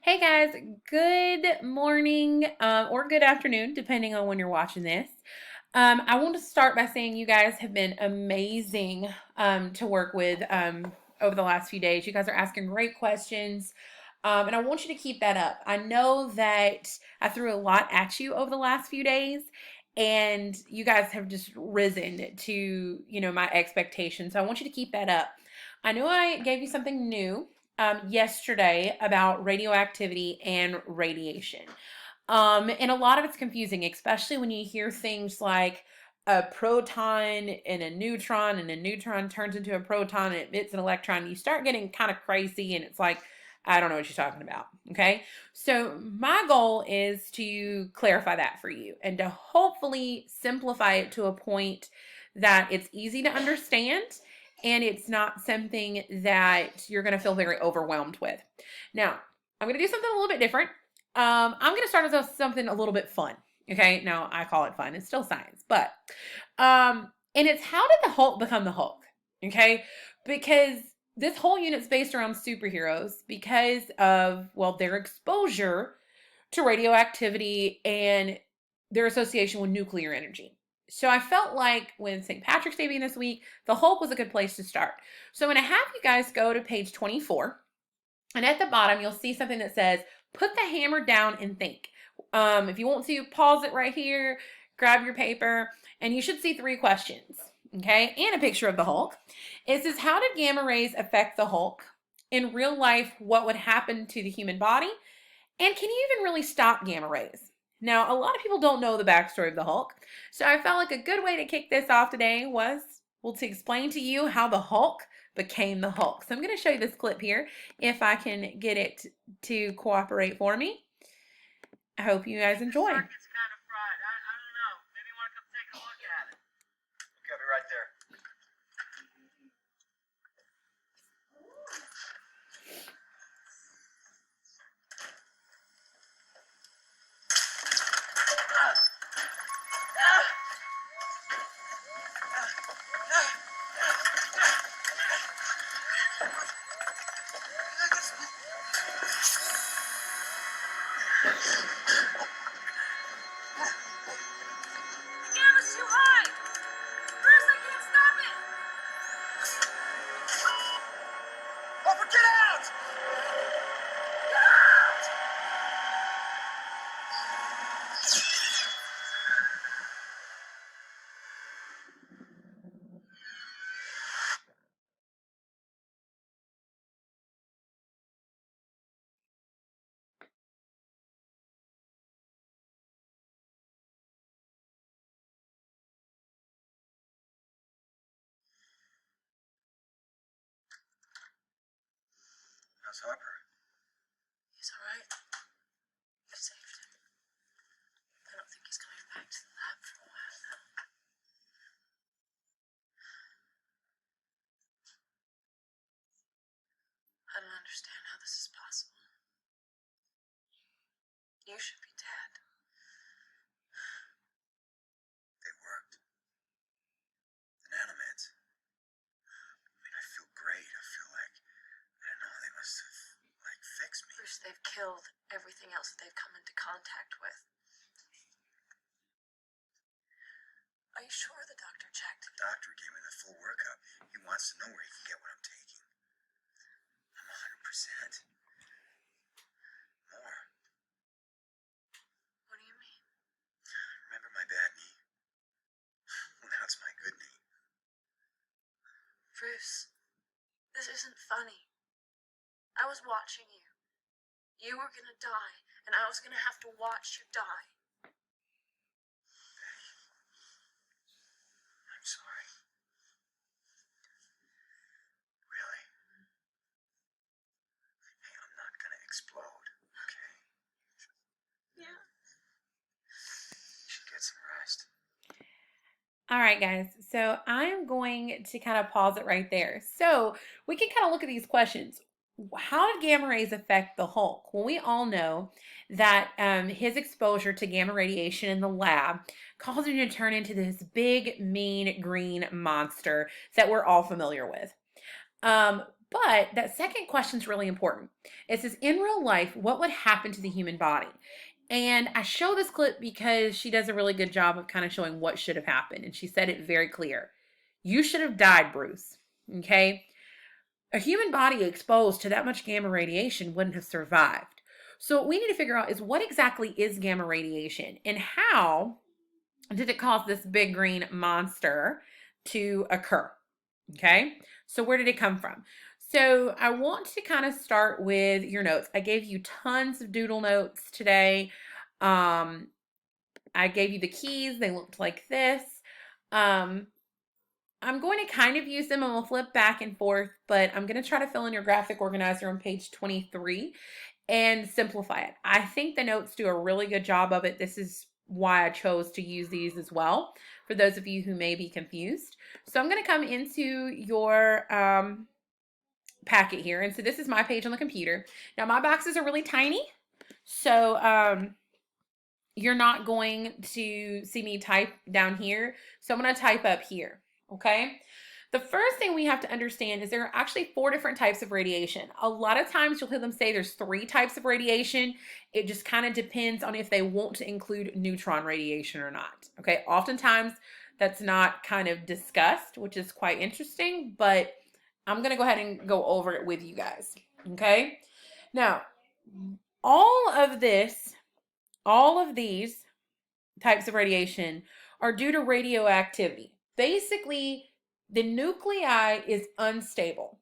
Hey guys, good morning or good afternoon, depending on when you're watching this. I want to start by saying you guys have been amazing to work with over the last few days. You guys are asking great questions, and I want you to keep that up. I know that I threw a lot at you over the last few days, and you guys have just risen to my expectations. So I want you to keep that up. I know I gave you something new yesterday about radioactivity and radiation. And a lot of it's confusing, especially when you hear things like a proton and a neutron turns into a proton and emits an electron. You start getting kind of crazy, and it's like, I don't know what you're talking about. Okay. So, my goal is to clarify that for you and to hopefully simplify it to a point that it's easy to understand and it's not something that you're going to feel very overwhelmed with. Now, I'm going to do something a little bit different. I'm going to start with something a little bit fun. Okay, now I call it fun. It's still science, but and it's how did the Hulk become the Hulk? Okay, because this whole unit's based around superheroes because of their exposure to radioactivity and their association with nuclear energy. So I felt like with St. Patrick's Day being this week, the Hulk was a good place to start. So I'm going to have you guys go to page 24. And at the bottom, you'll see something that says, put the hammer down and think. If you want to, pause it right here, grab your paper, and you should see 3 questions, okay? And a picture of the Hulk. It says, how did gamma rays affect the Hulk? In real life, what would happen to the human body? And can you even really stop gamma rays? Now, a lot of people don't know the backstory of the Hulk, so I felt like a good way to kick this off today was, to explain to you how the Hulk became the Hulk. So I'm going to show you this clip here, if I can get it to cooperate for me. I hope you guys enjoy. Circuit's kind of fried. I don't know. Maybe you want to come take a look at it. Okay, I'll be right there. The gamma's too high! Bruce, I can't stop it! Hopper, get out! Get out! How's Harper? He's alright. I've saved him. I don't think he's coming back to the lab for a while now. I don't understand how this is possible. You should be dead. They worked. The nanomeds. I mean, I feel great. I feel like, I don't know, they must have, fixed me. Bruce, they've killed everything else that they've come into contact with. Are you sure the doctor checked? The doctor gave me the full workup. He wants to know where he can get what I'm taking. I'm 100%. More. What do you mean? Remember my bad knee? Well, now it's my good knee. Bruce, this isn't funny. I was watching you. You were gonna die, and I was gonna have to watch you die. I'm sorry. Really? Hey, I'm not gonna explode, okay? Yeah. You should get some rest. All right, guys. So I'm going to kind of pause it right there. So we can kind of look at these questions. How did gamma rays affect the Hulk? Well, we all know that his exposure to gamma radiation in the lab caused him to turn into this big, mean green monster that we're all familiar with. But that second question is really important. It says, in real life, what would happen to the human body? And I show this clip because she does a really good job of kind of showing what should have happened. And she said it very clear. You should have died, Bruce. Okay? A human body exposed to that much gamma radiation wouldn't have survived. So what we need to figure out is what exactly is gamma radiation and how did it cause this big green monster to occur? Okay, so where did it come from? So I want to kind of start with your notes. I gave you tons of doodle notes today. I gave you the keys. They looked like this. Um, I'm going to kind of use them and we'll flip back and forth, but I'm going to try to fill in your graphic organizer on page 23 and simplify it. I think the notes do a really good job of it. This is why I chose to use these as well, for those of you who may be confused. So I'm going to come into your packet here. And so this is my page on the computer. Now my boxes are really tiny, so you're not going to see me type down here. So I'm going to type up here, okay? The first thing we have to understand is there are actually 4 different types of radiation. A lot of times you'll hear them say there's 3 types of radiation. It just kind of depends on if they want to include neutron radiation or not. Okay, oftentimes that's not kind of discussed, which is quite interesting, but I'm going to go ahead and go over it with you guys. Okay, now all of these types of radiation are due to radioactivity. Basically, the nuclei is unstable,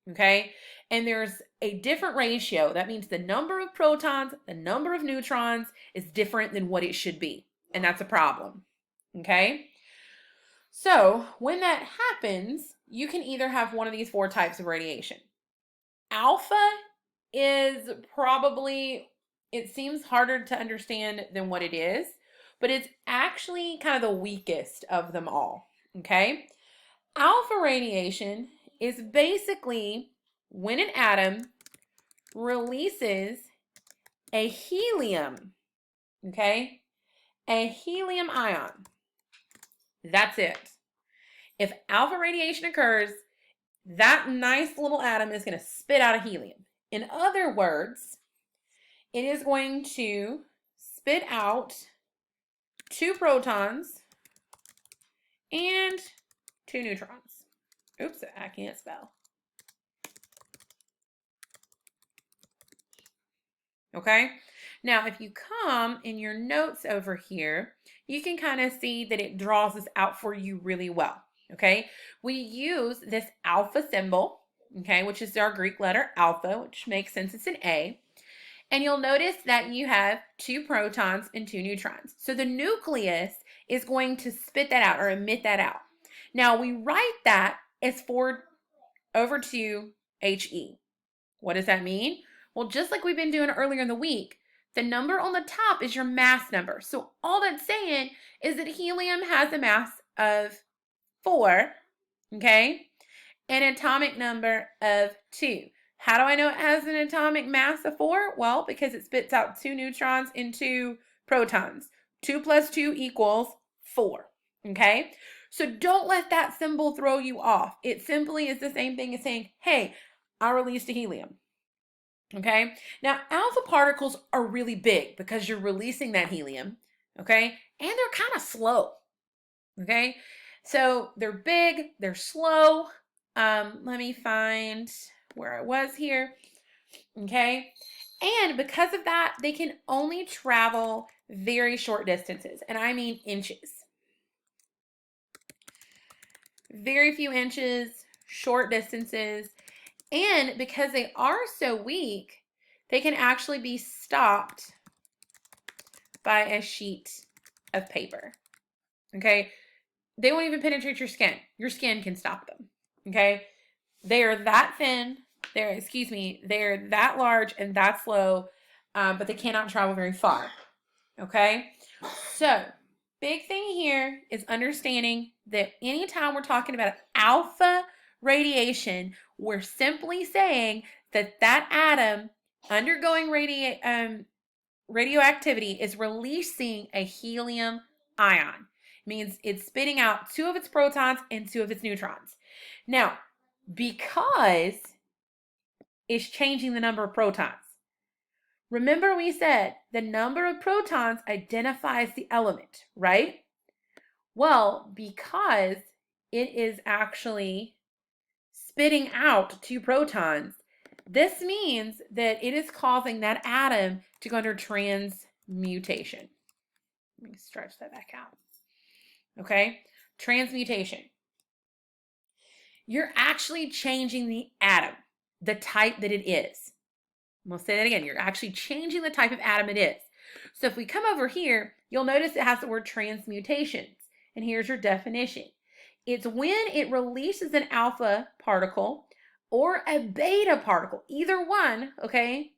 okay? And there's a different ratio. That means the number of protons, the number of neutrons is different than what it should be. And that's a problem, okay? So when that happens, you can either have one of these 4 types of radiation. Alpha is probably, it seems harder to understand than what it is, but it's actually kind of the weakest of them all, okay? Alpha radiation is basically when an atom releases a helium, okay? A helium ion. That's it. If alpha radiation occurs, that nice little atom is going to spit out a helium. In other words, it is going to spit out 2 protons and 2 neutrons. Oops, I can't spell. Okay, now if you come in your notes over here, you can kind of see that it draws this out for you really well. Okay, we use this alpha symbol, okay, which is our Greek letter alpha, which makes sense, it's an A. And you'll notice that you have 2 protons and 2 neutrons. So the nucleus is going to spit that out or emit that out. Now we write that as 4 over 2 He. What does that mean? Well, just like we've been doing earlier in the week, the number on the top is your mass number. So all that's saying is that helium has a mass of 4, okay, and an atomic number of 2. How do I know it has an atomic mass of 4? Well, because it spits out 2 neutrons and 2 protons. 2 plus 2 equals 4, okay? So don't let that symbol throw you off. It simply is the same thing as saying, hey, I released a helium. Okay, now alpha particles are really big because you're releasing that helium, okay, and they're kind of slow, okay, so they're big, they're slow. Let me find where I was here, okay, and because of that, they can only travel very short distances, and I mean inches, very few inches, short distances. And because they are so weak, they can actually be stopped by a sheet of paper, okay? They won't even penetrate your skin. Your skin can stop them, okay? They are that thin, they're that large and that slow, but they cannot travel very far, okay? So, big thing here is understanding that anytime we're talking about alpha radiation, we're simply saying that that atom undergoing radioactivity is releasing a helium ion. It means it's spitting out 2 of its protons and 2 of its neutrons. Now, because is changing the number of protons. Remember we said the number of protons identifies the element, right? Well, because it is actually spitting out 2 protons, this means that it is causing that atom to go under transmutation. Let me stretch that back out. Okay? Transmutation. You're actually changing the atom, the type that it is. We'll say that again. You're actually changing the type of atom it is. So if we come over here, you'll notice it has the word transmutations. And here's your definition. It's when it releases an alpha particle or a beta particle, either one, okay?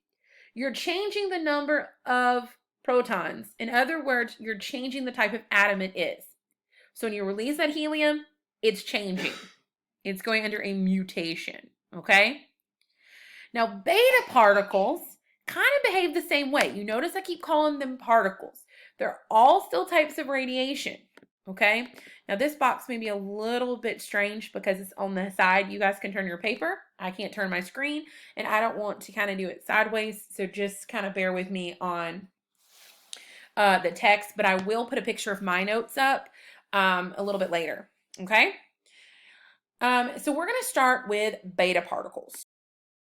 You're changing the number of protons. In other words, you're changing the type of atom it is. So when you release that helium, it's changing. It's going under a mutation, okay? Now, beta particles kind of behave the same way. You notice I keep calling them particles. They're all still types of radiation, okay? Now, this box may be a little bit strange because it's on the side. You guys can turn your paper. I can't turn my screen, and I don't want to kind of do it sideways, so just kind of bear with me on the text, but I will put a picture of my notes up a little bit later, okay? So we're going to start with beta particles.